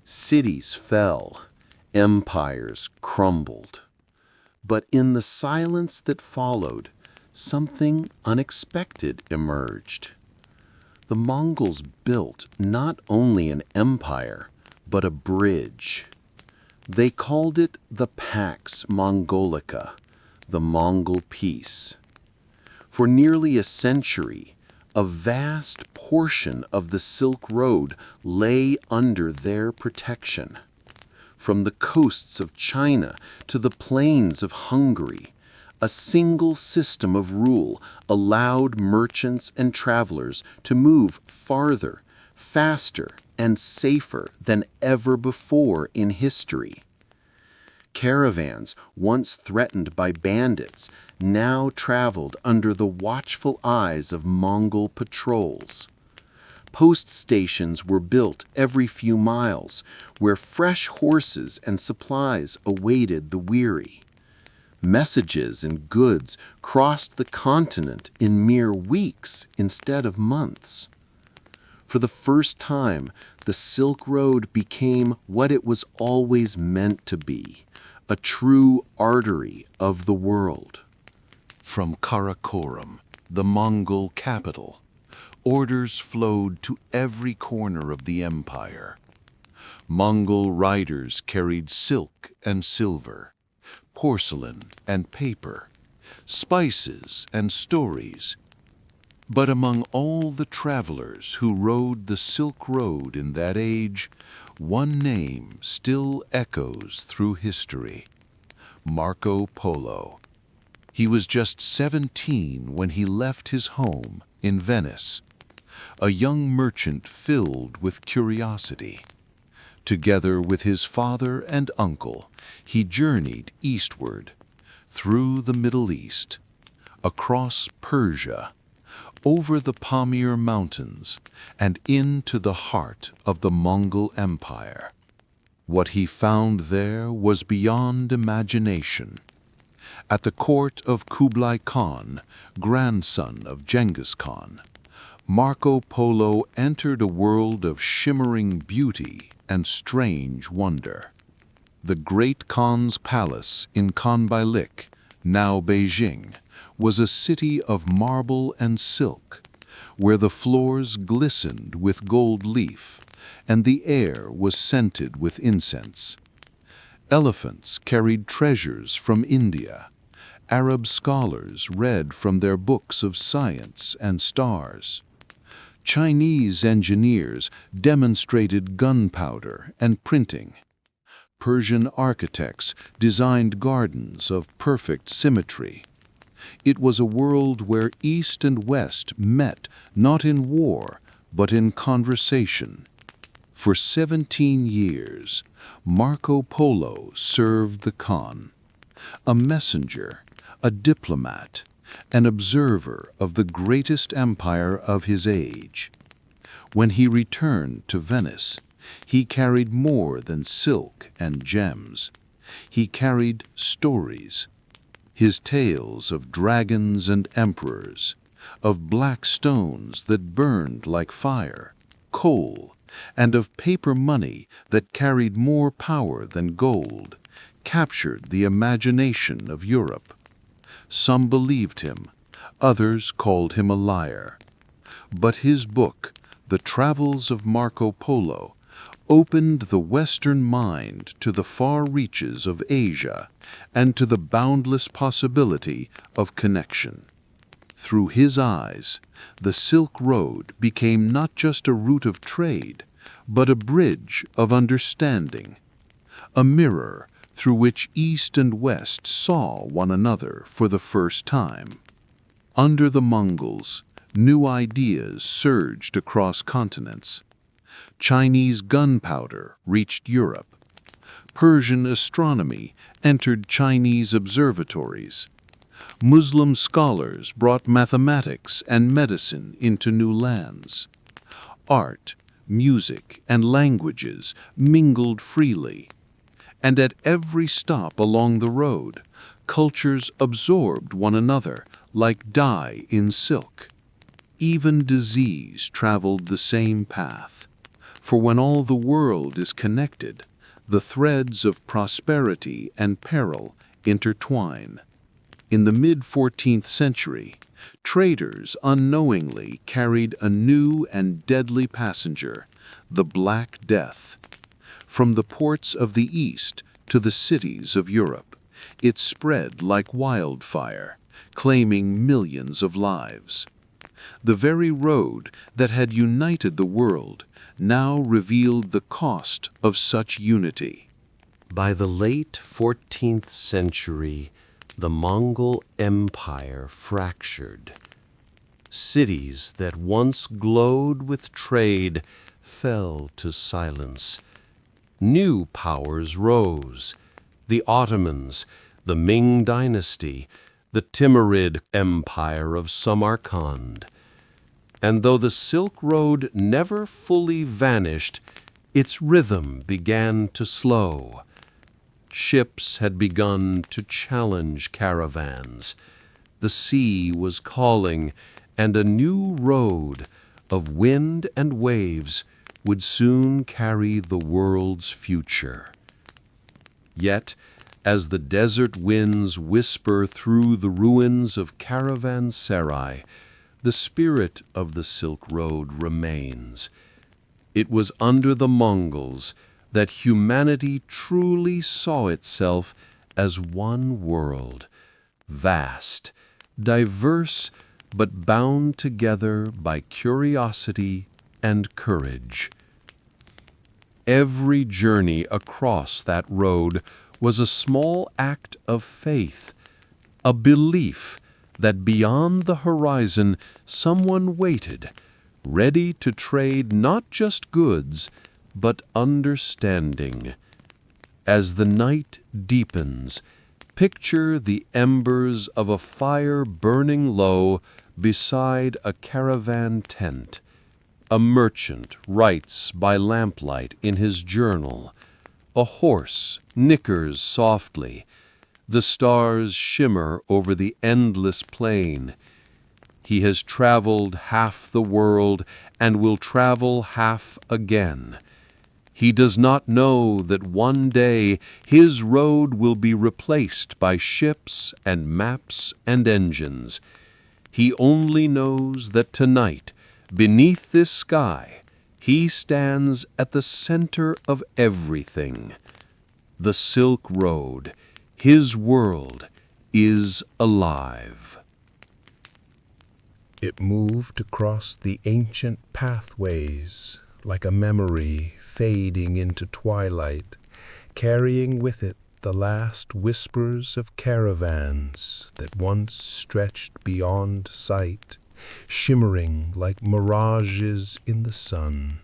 Cities fell, empires crumbled. But in the silence that followed, something unexpected emerged. The Mongols built not only an empire, but a bridge. They called it the Pax Mongolica, the Mongol Peace. For nearly a century, a vast portion of the Silk Road lay under their protection. From the coasts of China to the plains of Hungary, a single system of rule allowed merchants and travelers to move farther, faster, and safer than ever before in history. Caravans, once threatened by bandits, now traveled under the watchful eyes of Mongol patrols. Post stations were built every few miles, where fresh horses and supplies awaited the weary. Messages and goods crossed the continent in mere weeks instead of months. For the first time, the Silk Road became what it was always meant to be, a true artery of the world. From Karakoram, the Mongol capital, orders flowed to every corner of the empire. Mongol riders carried silk and silver, porcelain and paper, spices and stories. But among all the travelers who rode the Silk Road in that age, one name still echoes through history: Marco Polo. He was just 17 when he left his home in Venice, a young merchant filled with curiosity. Together with his father and uncle, he journeyed eastward, through the Middle East, across Persia, over the Pamir Mountains, and into the heart of the Mongol Empire. What he found there was beyond imagination. At the court of Kublai Khan, grandson of Genghis Khan, Marco Polo entered a world of shimmering beauty and strange wonder. The great Khan's palace in Khanbailik, now Beijing, was a city of marble and silk, where the floors glistened with gold leaf and the air was scented with incense. Elephants carried treasures from India. Arab scholars read from their books of science and stars. Chinese engineers demonstrated gunpowder and printing. Persian architects designed gardens of perfect symmetry. It was a world where East and West met not in war, but in conversation. For 17 years, Marco Polo served the Khan, a messenger, a diplomat, an observer of the greatest empire of his age. When he returned to Venice, he carried more than silk and gems. He carried stories. His tales of dragons and emperors, of black stones that burned like fire, coal, and of paper money that carried more power than gold, captured the imagination of Europe. Some believed him, others called him a liar. But his book, The Travels of Marco Polo, opened the Western mind to the far reaches of Asia and to the boundless possibility of connection. Through his eyes, the Silk Road became not just a route of trade, but a bridge of understanding, a mirror through which East and West saw one another for the first time. Under the Mongols, new ideas surged across continents. Chinese gunpowder reached Europe. Persian astronomy entered Chinese observatories. Muslim scholars brought mathematics and medicine into new lands. Art, music, and languages mingled freely. And at every stop along the road, cultures absorbed one another like dye in silk. Even disease traveled the same path. For when all the world is connected, the threads of prosperity and peril intertwine. In the mid-14th century, traders unknowingly carried a new and deadly passenger, the Black Death. From the ports of the East to the cities of Europe, it spread like wildfire, claiming millions of lives. The very road that had united the world now revealed the cost of such unity. By the late 14th century, the Mongol Empire fractured. Cities that once glowed with trade fell to silence. New powers rose: the Ottomans, the Ming dynasty, the Timurid Empire of Samarkand. And though the Silk Road never fully vanished, its rhythm began to slow. Ships had begun to challenge caravans. The sea was calling, and a new road of wind and waves would soon carry the world's future. Yet, as the desert winds whisper through the ruins of Caravanserai, the spirit of the Silk Road remains. It was under the Mongols that humanity truly saw itself as one world, vast, diverse, but bound together by curiosity and courage. Every journey across that road was a small act of faith, a belief that beyond the horizon someone waited, ready to trade not just goods, but understanding. As the night deepens, picture the embers of a fire burning low beside a caravan tent. A merchant writes by lamplight in his journal. A horse nickers softly. The stars shimmer over the endless plain. He has traveled half the world and will travel half again. He does not know that one day his road will be replaced by ships and maps and engines. He only knows that tonight, beneath this sky, he stands at the center of everything. The Silk Road, his world, is alive. It moved across the ancient pathways like a memory fading into twilight, carrying with it the last whispers of caravans that once stretched beyond sight, shimmering like mirages in the sun.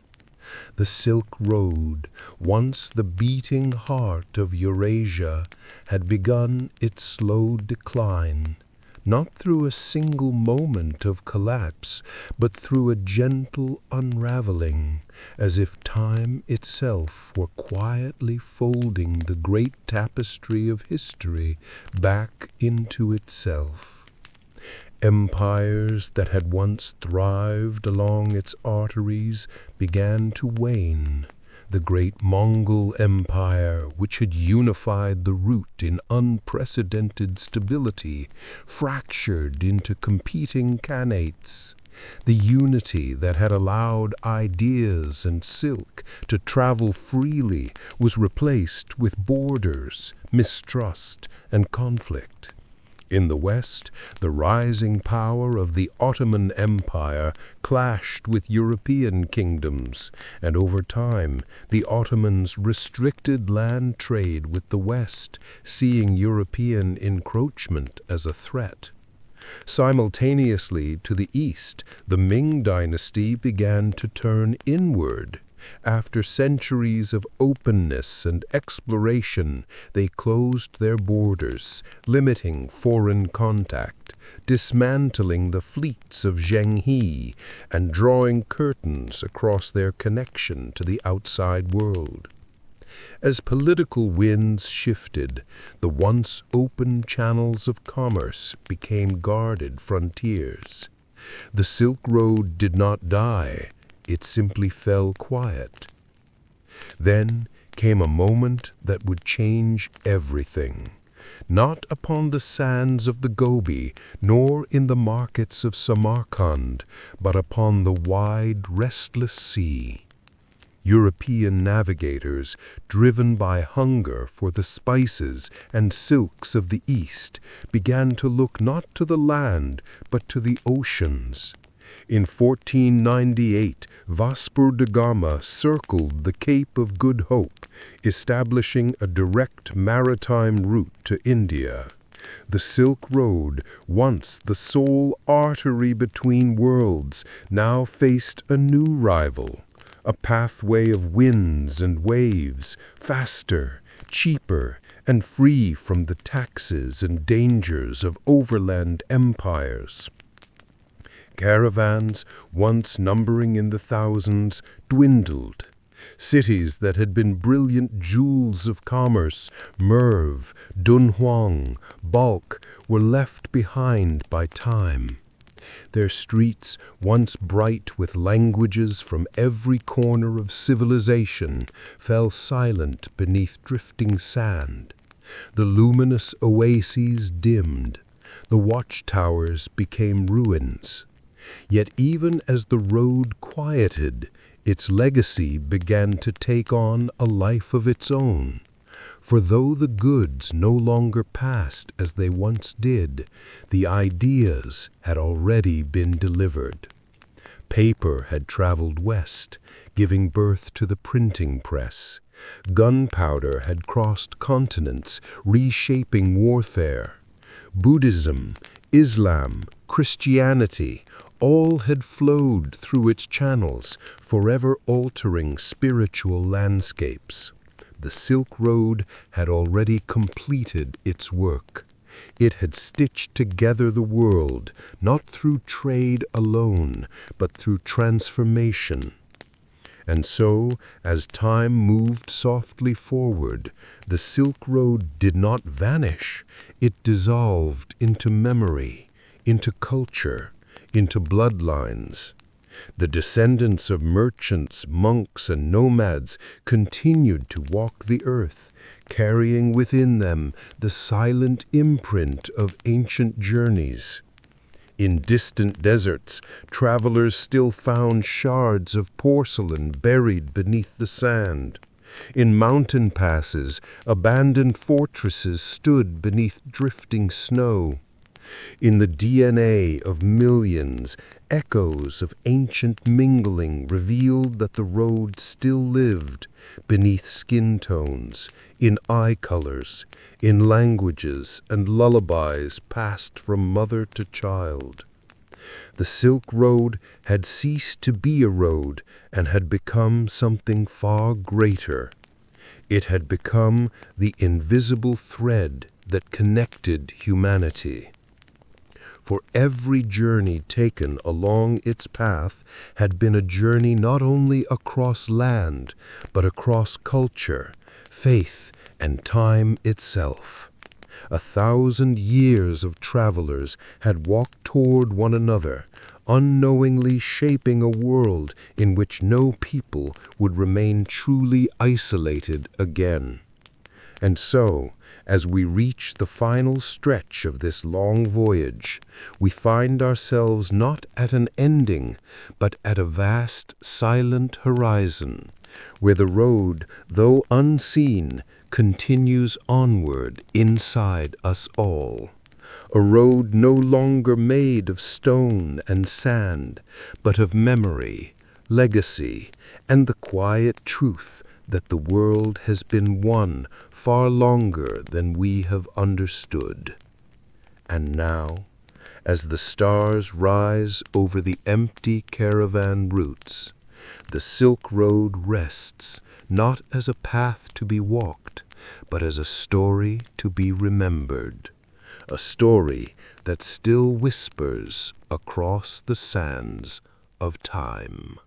The Silk Road, once the beating heart of Eurasia, had begun its slow decline, not through a single moment of collapse, but through a gentle unraveling, as if time itself were quietly folding the great tapestry of history back into itself. Empires that had once thrived along its arteries began to wane. The great Mongol Empire, which had unified the route in unprecedented stability, fractured into competing khanates. The unity that had allowed ideas and silk to travel freely was replaced with borders, mistrust, and conflict. In the West, the rising power of the Ottoman Empire clashed with European kingdoms, and over time, the Ottomans restricted land trade with the West, seeing European encroachment as a threat. Simultaneously, to the east, the Ming dynasty began to turn inward. After centuries of openness and exploration, they closed their borders, limiting foreign contact, dismantling the fleets of Zheng He, and drawing curtains across their connection to the outside world. As political winds shifted, the once open channels of commerce became guarded frontiers. The Silk Road did not die, it simply fell quiet. Then came a moment that would change everything. Not upon the sands of the Gobi, nor in the markets of Samarkand, but upon the wide, restless sea. European navigators, driven by hunger for the spices and silks of the East, began to look not to the land, but to the oceans. In 1498, Vasco da Gama circled the Cape of Good Hope, establishing a direct maritime route to India. The Silk Road, once the sole artery between worlds, now faced a new rival, a pathway of winds and waves, faster, cheaper, and free from the taxes and dangers of overland empires. Caravans, once numbering in the thousands, dwindled. Cities that had been brilliant jewels of commerce, Merv, Dunhuang, Balkh, were left behind by time. Their streets, once bright with languages from every corner of civilization, fell silent beneath drifting sand. The luminous oases dimmed. The watchtowers became ruins. Yet even as the road quieted, its legacy began to take on a life of its own. For though the goods no longer passed as they once did, the ideas had already been delivered. Paper had traveled west, giving birth to the printing press. Gunpowder had crossed continents, reshaping warfare. Buddhism, Islam, Christianity, all had flowed through its channels, forever altering spiritual landscapes. The Silk Road had already completed its work. It had stitched together the world, not through trade alone, but through transformation. And so, as time moved softly forward, the Silk Road did not vanish. It dissolved into memory, into culture, into bloodlines. The descendants of merchants, monks, and nomads continued to walk the earth, carrying within them the silent imprint of ancient journeys. In distant deserts, travelers still found shards of porcelain buried beneath the sand. In mountain passes, abandoned fortresses stood beneath drifting snow. In the DNA of millions, echoes of ancient mingling revealed that the road still lived beneath skin tones, in eye colors, in languages and lullabies passed from mother to child. The Silk Road had ceased to be a road and had become something far greater. It had become the invisible thread that connected humanity. For every journey taken along its path had been a journey not only across land, but across culture, faith, and time itself. 1,000 years of travelers had walked toward one another, unknowingly shaping a world in which no people would remain truly isolated again. And so, as we reach the final stretch of this long voyage, we find ourselves not at an ending, but at a vast, silent horizon, where the road, though unseen, continues onward inside us all. A road no longer made of stone and sand, but of memory, legacy, and the quiet truth that the world has been one far longer than we have understood. And now, as the stars rise over the empty caravan routes, the Silk Road rests not as a path to be walked, but as a story to be remembered, a story that still whispers across the sands of time.